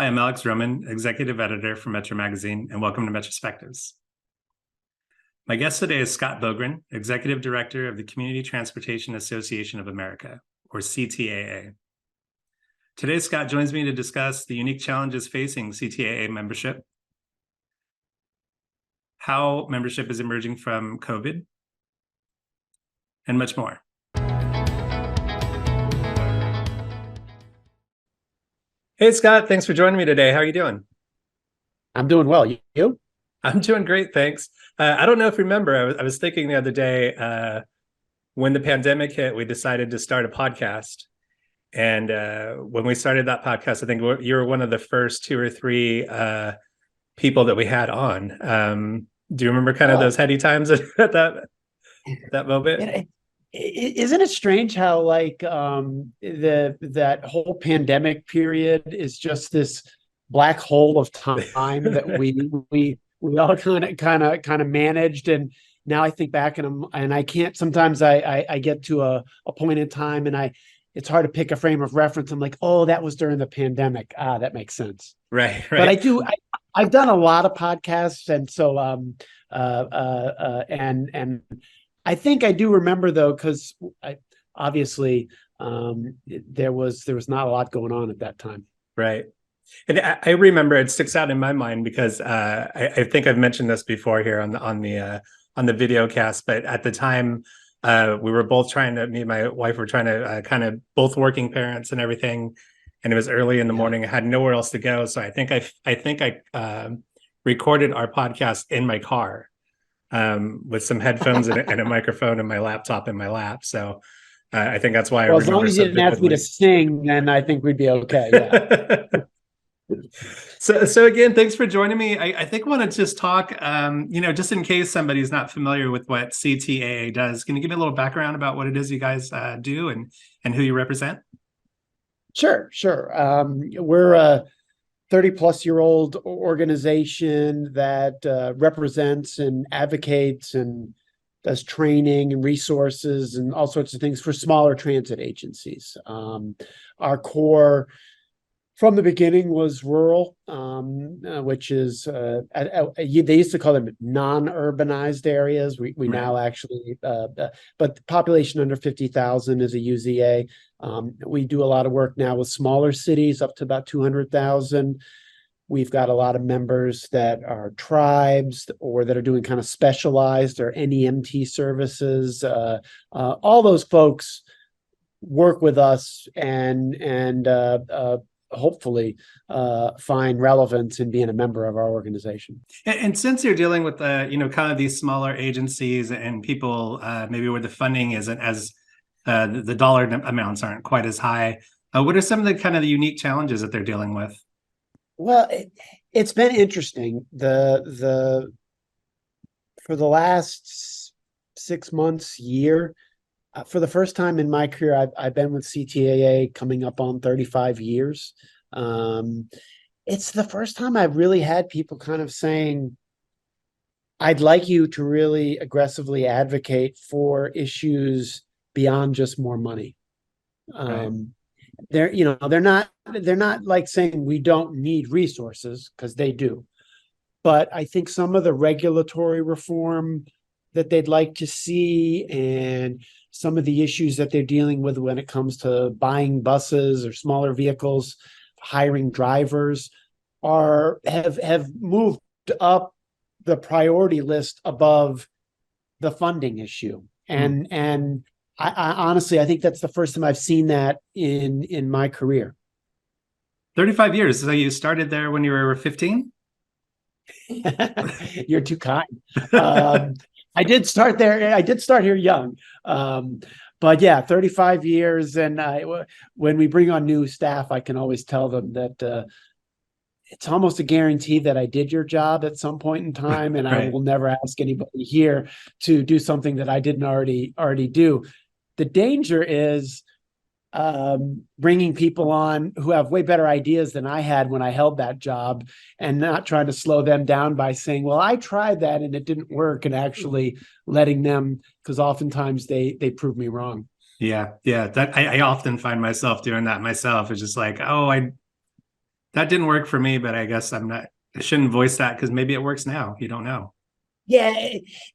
Hi, I'm Alex Roman, Executive Editor for Metro Magazine, and welcome to METROspectives. My guest today is Scott Bogren, Executive Director of the Community Transportation Association of America, or CTAA. Today, Scott joins me to discuss the unique challenges facing CTAA membership, how membership is emerging from COVID, and much more. Hey, Scott, thanks for joining me today. How are you doing? I'm doing well. You? I'm doing great, thanks. I don't know if you remember, I was thinking the other day, when the pandemic hit, we decided to start a podcast. And when we started that podcast, I think you were one of the first two or three people that we had on. Do you remember kind of those heady times at that moment? Isn't it strange how that whole pandemic period is just this black hole of time that we all kind of managed, and now I think back and I can't. Sometimes I get to a point in time and it's hard to pick a frame of reference. I'm like, oh, that was during the pandemic. That makes sense. Right. But I've done a lot of podcasts, and so and I think I do remember, though, because obviously there was not a lot going on at that time. Right. And I remember, it sticks out in my mind because I think I've mentioned this before here on the video cast, but at the time we were both me and my wife were trying to kind of both working parents and everything, and it was early in the morning. I had nowhere else to go, so I think I recorded our podcast in my car with some headphones and a microphone and my laptop in my lap. So I think that's why. Well, as long as you didn't ask me to sing, then I think we'd be okay. Yeah. So again, thanks for joining me. I think I want to just talk, just in case somebody's not familiar with what CTAA does. Can you give me a little background about what it is you guys do and who you represent? Sure. We're a 30-plus-year-old organization that represents and advocates and does training and resources and all sorts of things for smaller transit agencies. Our core from the beginning was rural, which is they used to call them non-urbanized areas. We right. Now actually, but population under 50,000 is a UZA. We do a lot of work now with smaller cities up to about 200,000. We've got a lot of members that are tribes or that are doing kind of specialized or NEMT services. All those folks work with us and hopefully find relevance in being a member of our organization. And since you're dealing with kind of these smaller agencies and people maybe where the funding isn't as the dollar amounts aren't quite as high, what are some of the kind of the unique challenges that they're dealing with? Well, it's been interesting. For the last 6 months, year, for the first time in my career, I've been with CTAA coming up on 35 years. It's the first time I've really had people kind of saying, I'd like you to really aggressively advocate for issues beyond just more money. Right. They're not like saying we don't need resources, because they do. But I think some of the regulatory reform that they'd like to see and some of the issues that they're dealing with when it comes to buying buses or smaller vehicles, hiring drivers, have moved up the priority list above the funding issue. And I honestly, I think that's the first time I've seen that in my career. 35 years. So you started there when you were 15? You're too kind. I did start there. I did start here young. But yeah, 35 years. And when we bring on new staff, I can always tell them that it's almost a guarantee that I did your job at some point in time. And right. I will never ask anybody here to do something that I didn't already do. The danger is bringing people on who have way better ideas than I had when I held that job, and not trying to slow them down by saying, well, I tried that and it didn't work, and actually letting them, because oftentimes they prove me wrong. Yeah. That I often find myself doing that myself. It's just like, oh, That didn't work for me, but I guess I shouldn't voice that because maybe it works now. You don't know. Yeah,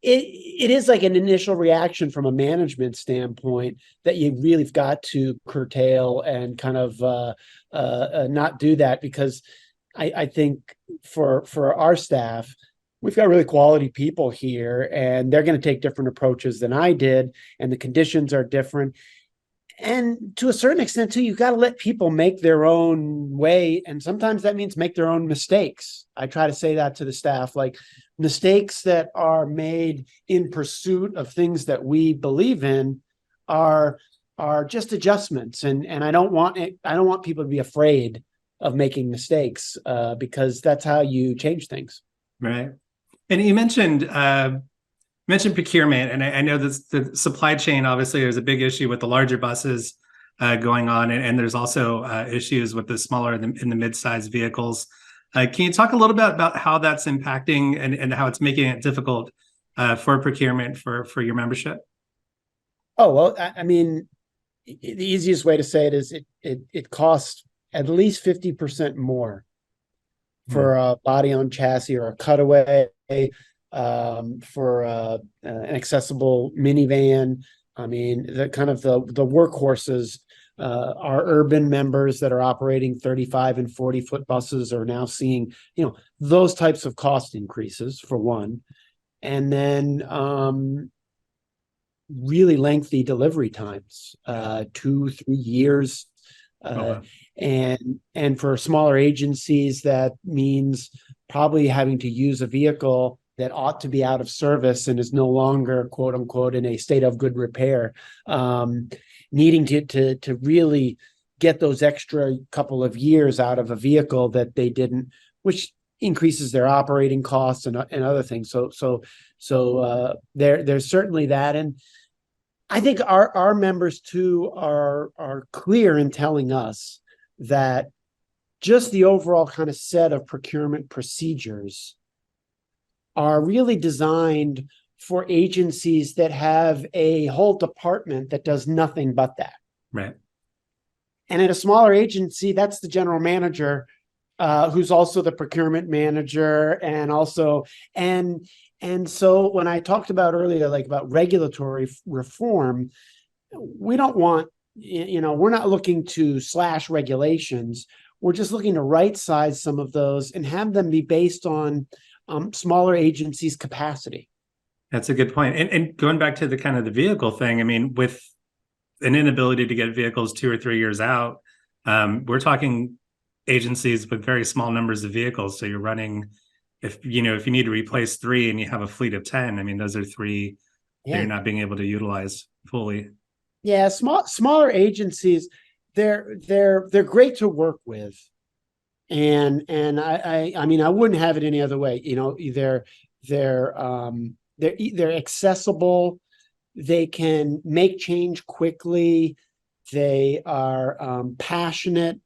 it is like an initial reaction from a management standpoint that you really have got to curtail and kind of not do that, because I think for our staff, we've got really quality people here, and they're going to take different approaches than I did, and the conditions are different. And to a certain extent too, you've got to let people make their own way, and sometimes that means make their own mistakes. I try to say that to the staff, like mistakes that are made in pursuit of things that we believe in are just adjustments, and I don't want people to be afraid of making mistakes, because that's how you change things. Right. And you mentioned procurement, and I know this, the supply chain, obviously there's a big issue with the larger buses going on, and there's also issues with the smaller and the mid-sized vehicles. Can you talk a little bit about how that's impacting and how it's making it difficult for procurement for your membership? Oh, well, I mean, the easiest way to say it is it costs at least 50% more for a body on chassis or a cutaway, for an accessible minivan. I mean, the kind of the workhorses, our urban members that are operating 35 and 40-foot buses are now seeing, those types of cost increases, for one. And then really lengthy delivery times, 2-3 years. And for smaller agencies, that means probably having to use a vehicle that ought to be out of service and is no longer, quote unquote, in a state of good repair, needing to really get those extra couple of years out of a vehicle that they didn't, which increases their operating costs and other things. So there's certainly that. And I think our members too are clear in telling us that just the overall kind of set of procurement procedures are really designed for agencies that have a whole department that does nothing but that. Right. And at a smaller agency, that's the general manager, who's also the procurement manager, and so when I talked about earlier, like about regulatory reform, we don't want, we're not looking to slash regulations. We're just looking to right size some of those and have them be based on smaller agencies' capacity. That's a good point. And going back to the kind of the vehicle thing, I mean, with an inability to get vehicles 2 or 3 years out, we're talking agencies with very small numbers of vehicles. So you're running, if you need to replace 3 and you have a fleet of 10, I mean, those are 3 that you're not being able to utilize fully. Yeah, smaller agencies, they're great to work with. And I mean, I wouldn't have it any other way. They're accessible. They can make change quickly. They are passionate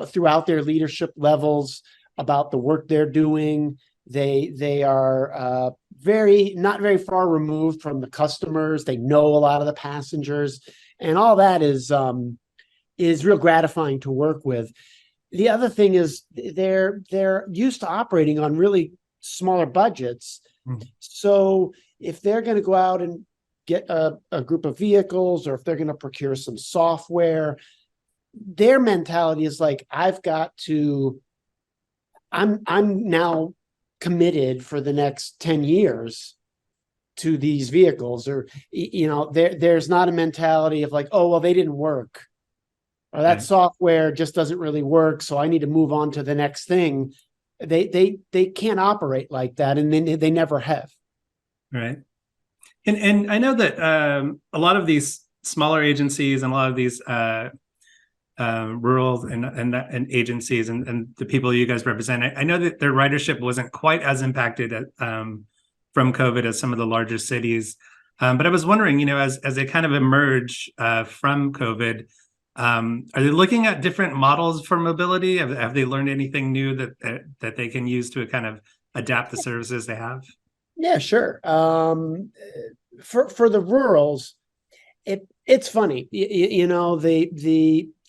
throughout their leadership levels about the work they're doing. They are not very far removed from the customers. They know a lot of the passengers, and all that is real gratifying to work with. The other thing is they're used to operating on really smaller budgets. So if they're going to go out and get a group of vehicles, or if they're going to procure some software, their mentality is like, I'm now committed for the next 10 years to these vehicles, or there's not a mentality of like, oh well, they didn't work, or that software just doesn't really work, so I need to move on to the next thing. They can't operate like that, and they never have. Right. And I know that a lot of these smaller agencies and a lot of these rural and agencies and the people you guys represent, I know that their ridership wasn't quite as impacted from COVID as some of the larger cities. But I was wondering, as they kind of emerge from COVID, are they looking at different models for mobility? Have they learned anything new that they can use to kind of adapt the services they have? Yeah, sure. For the rurals, it's funny,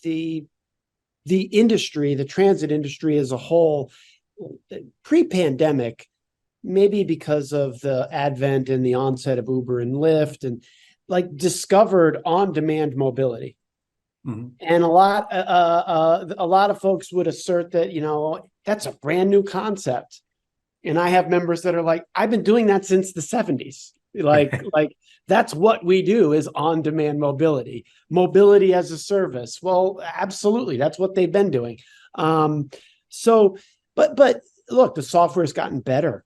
the the industry, the transit industry as a whole, pre-pandemic, maybe because of the advent and the onset of Uber and Lyft, and like discovered on-demand mobility. Mhm. And a lot of folks would assert that, you know, that's a brand new concept. And I have members that are like, I've been doing that since the 70s. Like that's what we do, is on-demand mobility as a service. Well, absolutely, that's what they've been doing. So, but look, the software has gotten better.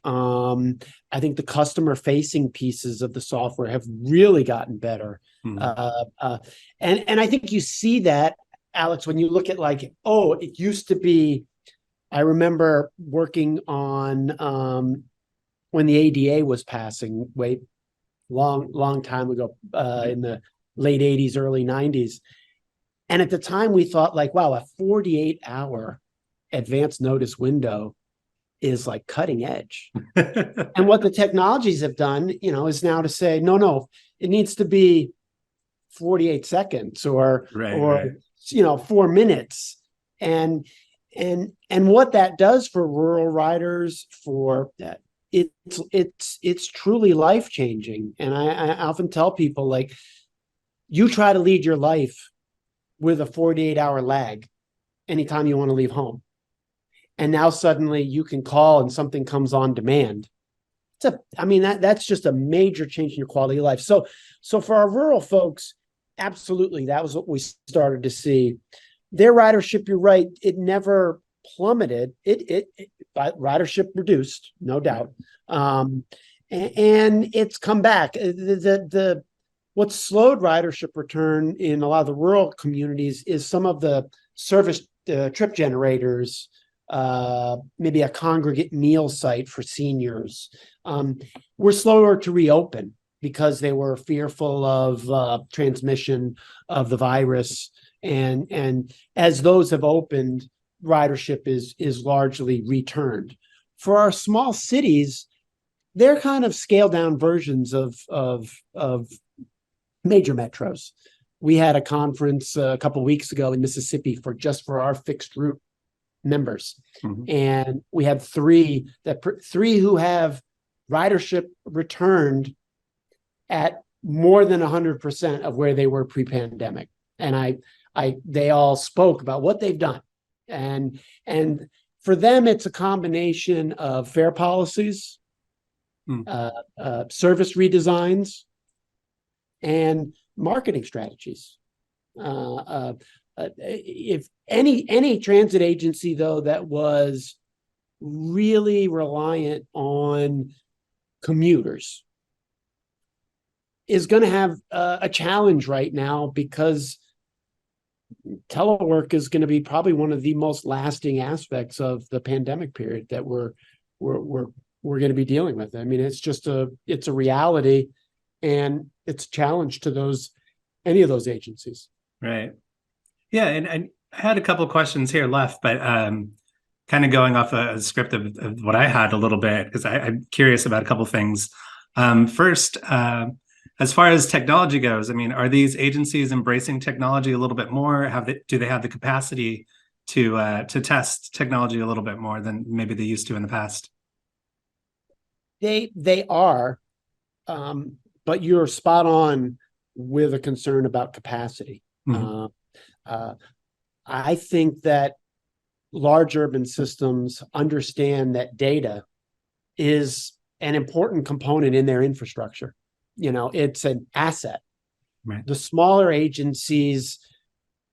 I think the customer-facing pieces of the software have really gotten better. Mhm. And I think you see that, Alex, when you look at like, oh, it used to be. I remember working on when the ADA was passing, long time ago, in the late 80s, early 90s. And at the time we thought like, wow, a 48-hour advance notice window is like cutting edge. And what the technologies have done, you know, is now to say, no, it needs to be 48 seconds or Right. you know, 4 minutes. And what that does for rural riders, for that, it's truly life changing. And I often tell people, like, you try to lead your life with a 48-hour lag anytime you want to leave home, and now suddenly you can call and something comes on demand. That's just a major change in your quality of life. So for our rural folks, absolutely, that was what we started to see. Their ridership, you're right, it never plummeted. Ridership reduced, no doubt, and it's come back. What slowed ridership return in a lot of the rural communities is some of the service trip generators, maybe a congregate meal site for seniors, were slower to reopen because they were fearful of transmission of the virus. And as those have opened, ridership is largely returned. For our small cities, they're kind of scaled down versions of major metros. We had a conference a couple of weeks ago in Mississippi for our fixed route members, and we had three who have ridership returned at more than 100% of where they were pre-pandemic. And they all spoke about what they've done. And for them, it's a combination of fare policies, service redesigns, and marketing strategies. If any transit agency, though, that was really reliant on commuters is going to have a challenge right now, because telework is going to be probably one of the most lasting aspects of the pandemic period that we're going to be dealing with. I mean, it's a reality, and it's a challenge to any of those agencies. Right. Yeah, and I had a couple of questions here left, but kind of going off a script of what I had a little bit, because I'm curious about a couple of things. First, as far as technology goes, I mean, are these agencies embracing technology a little bit more? Do they have the capacity to test technology a little bit more than maybe they used to in the past? They are, but you're spot on with a concern about capacity. I think that large urban systems understand that data is an important component in their infrastructure. You know, it's an asset. Right. The smaller agencies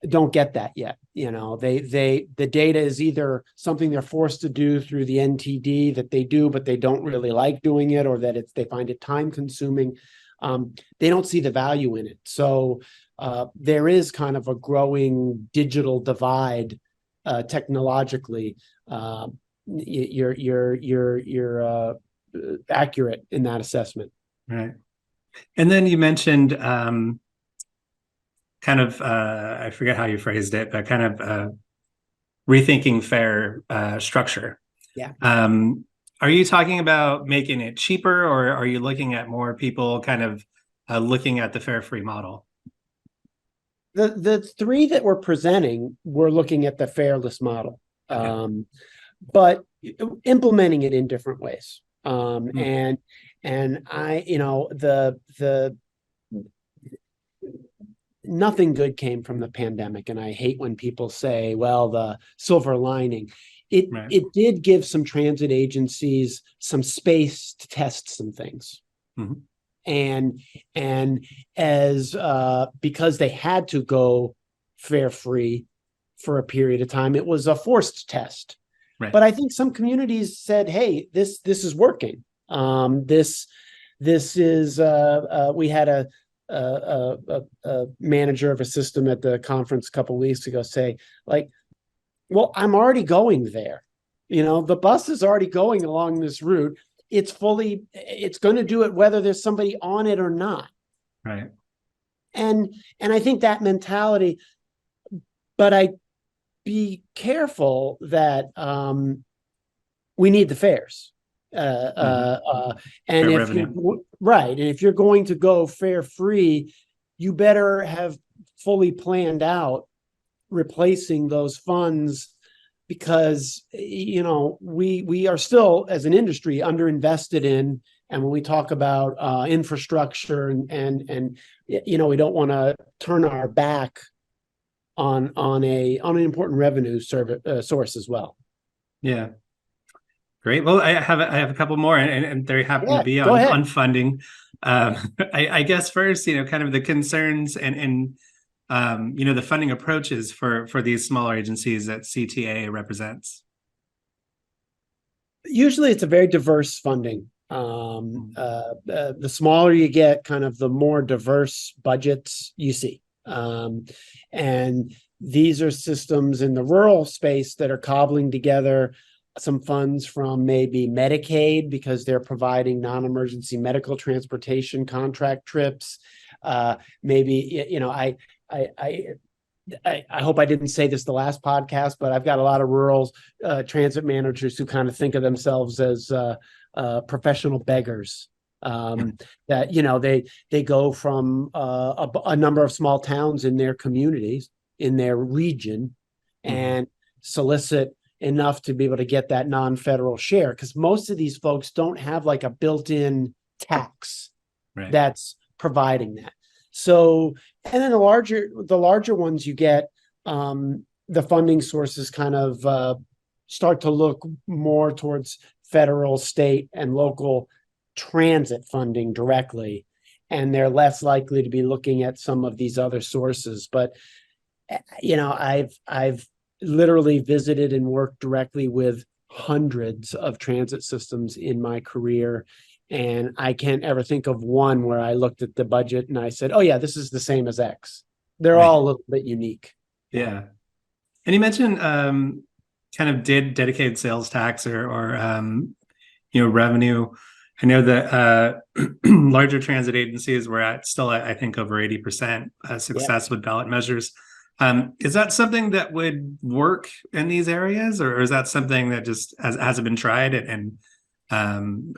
don't get that yet. You know, the data is either something they're forced to do through the NTD that they do, but they don't really like doing it, or that they find it time consuming. They don't see the value in it. So there is kind of a growing digital divide technologically. You're accurate in that assessment. Right. And then you mentioned kind of, I forget how you phrased it, but kind of rethinking fare structure. Yeah. Are you talking about making it cheaper, or are you looking at more people kind of looking at the fare-free model? The three that we're presenting, we're looking at the fairless model, Okay. but implementing it in different ways. Hmm. And I, the nothing good came from the pandemic, and I hate when people say, "Well, the silver lining." Right. It did give some transit agencies some space to test some things. Mhm. And as because they had to go fare free for a period of time, it was a forced test. Right. But I think some communities said, "Hey, this is working. This is we had a manager of a system at the conference a couple of weeks ago say, like, well, I'm already going there. The bus is already going along this route. It's going to do it whether there's somebody on it or not." Right. And I think that mentality, but I be careful that we need the fares. Uh, Hmm. uh, uh, and Fair if revenue. you're right, and if you're going to go fare free, you better have fully planned out replacing those funds, because we are still, as an industry, underinvested in. And when we talk about infrastructure and we don't want to turn our back on an important revenue source as well. Yeah. Great. Well, I have a couple more, and they happen to Yeah, be go on ahead. funding. I guess first, kind of the concerns and the funding approaches for these smaller agencies that CTAA represents. Usually it's a very diverse funding. The smaller you get, kind of the more diverse budgets you see. And these are systems in the rural space that are cobbling together some funds from maybe Medicaid, because they're providing non-emergency medical transportation contract trips. Maybe, I hope I didn't say this the last podcast, but I've got a lot of rural transit managers who kind of think of themselves as professional beggars. That they go from a number of small towns in their communities, in their region, Mhm. and solicit enough to be able to get that non-federal share, because most of these folks don't have like a built-in tax Right. that's providing that. So, and then the larger ones you get, the funding sources kind of start to look more towards federal, state, and local transit funding directly, and they're less likely to be looking at some of these other sources. But I've literally visited and worked directly with hundreds of transit systems in my career, and I can't ever think of one where I looked at the budget and I said, "Oh yeah, this is the same as X." They're all Right. a little bit unique. Yeah. And you mentioned kind of did dedicated sales tax or revenue. I know that larger transit agencies were still at, I think, over 80% Yeah. success with ballot measures. Is that something that would work in these areas, or is that something that just hasn't been tried? And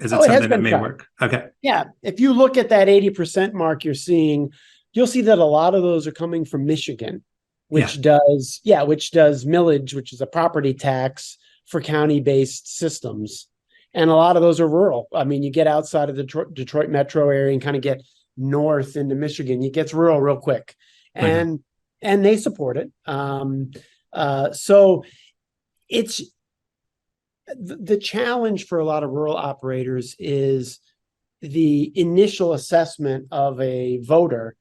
is it Oh, it has something that been may tried. work? Okay. Yeah. If you look at that 80% mark you'll see that a lot of those are coming from Michigan, Yeah. which does millage, which is a property tax for county-based systems. And a lot of those are rural. I mean, you get outside of the Detroit metro area and kind of get north into Michigan, it gets rural real quick. Okay. And they support it. So it's the challenge for a lot of rural operators is the initial assessment of a voter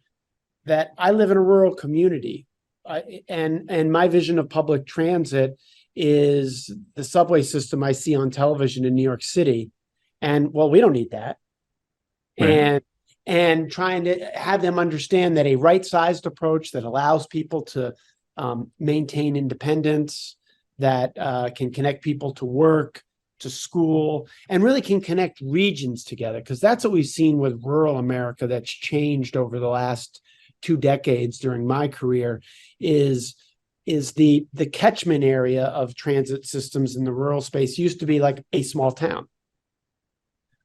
that I live in a rural community, and my vision of public transit is the subway system I see on television in New York City, and well, we don't need that. Right. And trying to have them understand that a right-sized approach that allows people to maintain independence, that can connect people to work, to school, and really can connect regions together, because that's what we've seen with rural America that's changed over the last 2 decades during my career, is the catchment area of transit systems in the rural space used to be like a small town.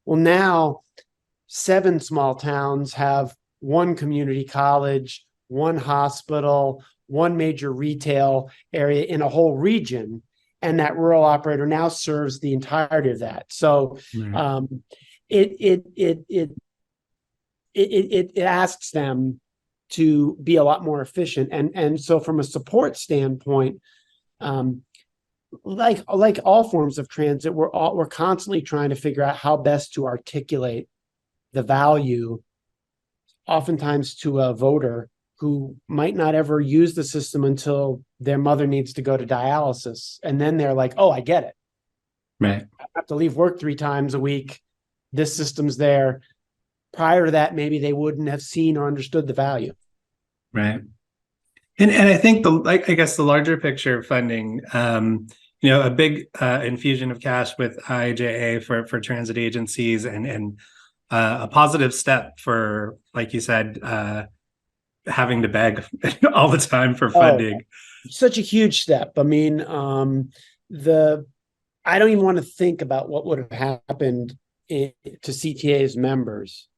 Well, now 7 small towns have one community college, one hospital, one major retail area in a whole region, and that rural operator now serves the entirety of that. So it asks them to be a lot more efficient, and so from a support standpoint, like all forms of transit, we're constantly trying to figure out how best to articulate the value, oftentimes to a voter who might not ever use the system until their mother needs to go to dialysis. And then they're like, oh, I get it. Right. I have to leave work 3 times a week. This system's there. Prior to that, maybe they wouldn't have seen or understood the value. Right. And I think I guess the larger picture of funding, a big infusion of cash with IIJA for transit agencies and a positive step for, like you said, having to beg all the time for funding. Such a huge step. I mean, I don't even want to think about what would have happened to CTA's members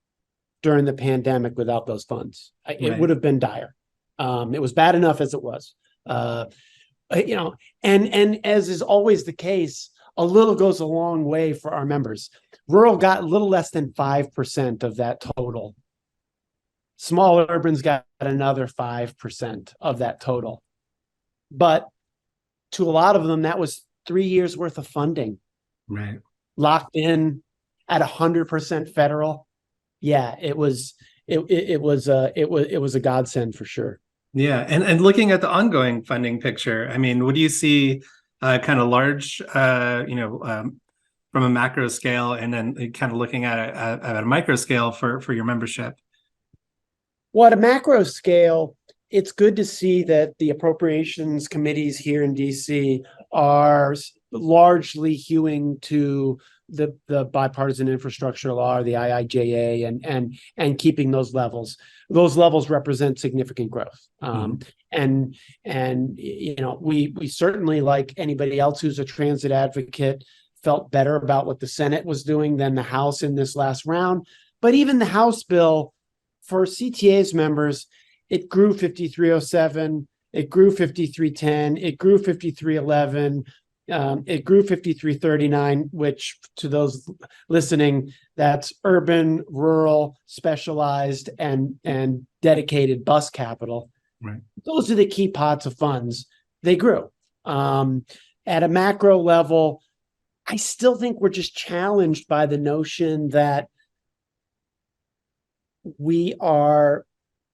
during the pandemic without those funds. It would have been dire. It was bad enough as it was. And as is always the case, a little goes a long way for our members. Rural got a little less than 5% of that total. Small urbans got another 5% of that total. But to a lot of them, that was 3 years worth of funding. Right. Locked in at 100% federal. Yeah, it was a godsend for sure. Yeah, and looking at the ongoing funding picture, I mean, what do you see kind of large, from a macro scale, and then kind of looking at a micro scale for your membership? Well, at a macro scale, it's good to see that the appropriations committees here in DC are largely hewing to the bipartisan infrastructure law, or the IIJA, and keeping those levels. Those levels represent significant growth. And we certainly, like anybody else who's a transit advocate, felt better about what the Senate was doing than the House in this last round. But even the House bill for CTA's members, it grew 5307, it grew 5310, it grew 5311. It grew 5339, which, to those listening, that's urban, rural, specialized, and dedicated bus capital. Right. Those are the key pots of funds. They grew. At a macro level, I still think we're just challenged by the notion that we are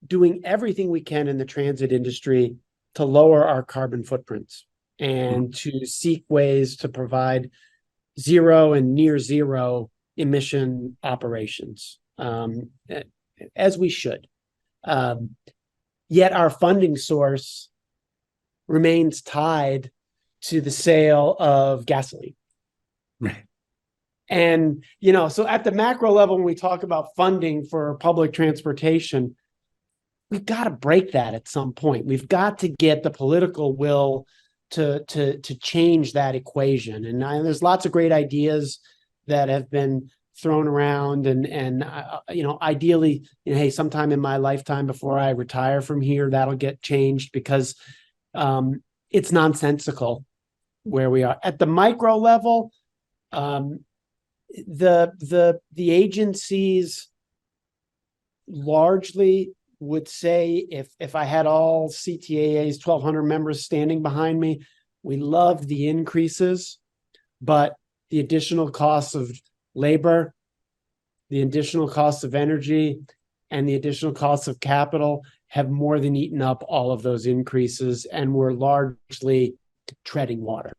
doing everything we can in the transit industry to lower our carbon footprints and to seek ways to provide zero and near zero emission operations, as we should. Yet our funding source remains tied to the sale of gasoline. Right. And, so at the macro level, when we talk about funding for public transportation, we've got to break that at some point. We've got to get the political will to change that equation. And there's lots of great ideas that have been thrown around, and ideally, hey, sometime in my lifetime before I retire from here, that'll get changed, because it's nonsensical where we are. At the micro level, the agencies largely would say, if I had all CTAA's 1,200 members standing behind me, we loved the increases, but the additional costs of labor, the additional costs of energy, and the additional costs of capital have more than eaten up all of those increases, and we're largely treading water.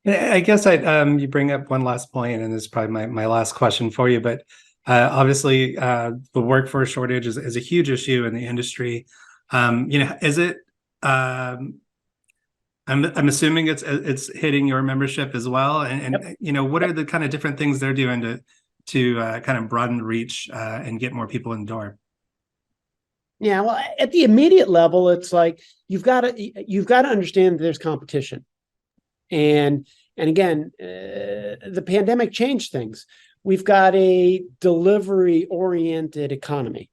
I guess you bring up one last point, and this is probably my last question for you, but obviously the workforce shortage is a huge issue in the industry. Is it, I'm assuming it's hitting your membership as well, and Yep. What are the kind of different things they're doing to kind of broaden the reach and get more people in the door? Yeah, well, at the immediate level, it's like you've got to understand that there's competition, and again, the pandemic changed things. We've got a delivery-oriented economy,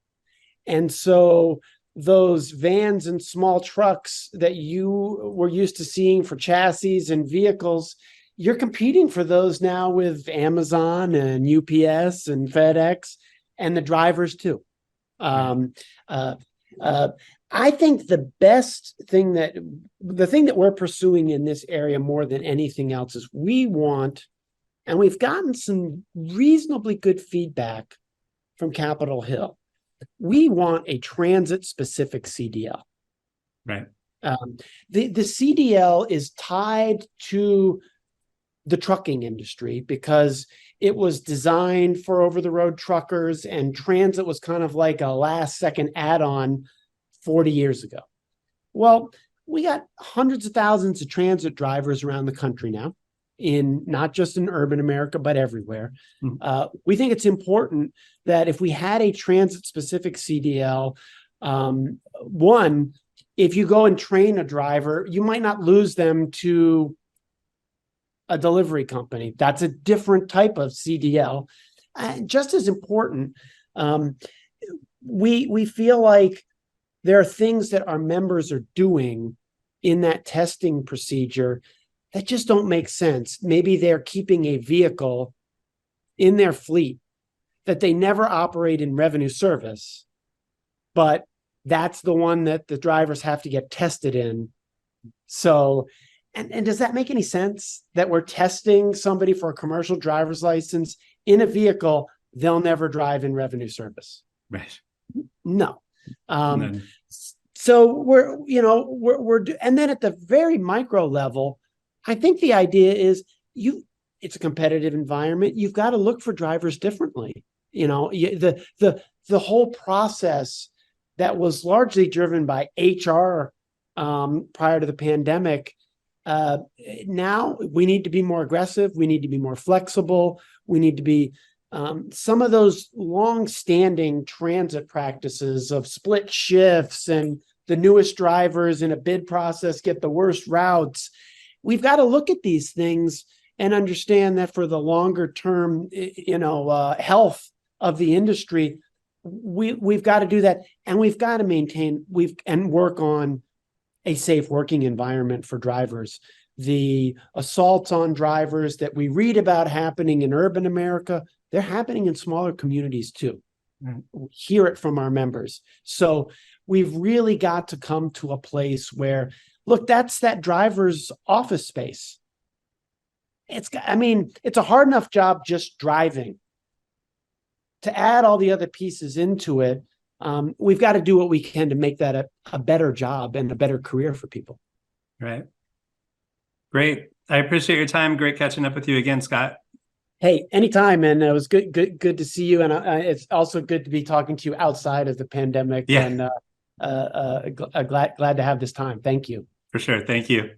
and so those vans and small trucks that you were used to seeing for chassis and vehicles, you're competing for those now with Amazon and UPS and FedEx and the drivers too. I think the thing that we're pursuing in this area more than anything else is we want, and we've gotten some reasonably good feedback from Capitol Hill. We want a transit-specific CDL. Right. The CDL is tied to the trucking industry because it was designed for over-the-road truckers, and transit was kind of like a last-second add-on 40 years ago. Well, we got hundreds of thousands of transit drivers around the country now, in not just in urban America, but everywhere. We think it's important that if we had a transit-specific CDL, one, if you go and train a driver, you might not lose them to a delivery company. That's a different type of CDL. Just as important, we feel like there are things that our members are doing in that testing procedure that just don't make sense. Maybe they're keeping a vehicle in their fleet that they never operate in revenue service, but that's the one that the drivers have to get tested in. So, and does that make any sense that we're testing somebody for a commercial driver's license in a vehicle they'll never drive in revenue service? Right. No. So we're and then at the very micro level, I think the idea is it's a competitive environment. You've got to look for drivers differently. The whole process that was largely driven by HR prior to the pandemic. Now we need to be more aggressive. We need to be more flexible. We need to be some of those long-standing transit practices of split shifts and the newest drivers in a bid process get the worst routes. We've got to look at these things and understand that for the longer term, health of the industry, we've got to do that, and we've got to maintain and work on a safe working environment for drivers. The assaults on drivers that we read about happening in urban America, they're happening in smaller communities too. We hear it from our members. So we've really got to come to a place where, look, that's that driver's office space. It's a hard enough job just driving. To add all the other pieces into it, we've got to do what we can to make that a better job and a better career for people. Right. Great. I appreciate your time. Great catching up with you again, Scott. Hey, anytime, and it was good to see you. And it's also good to be talking to you outside of the pandemic. Yeah. And glad to have this time. Thank you. For sure. Thank you.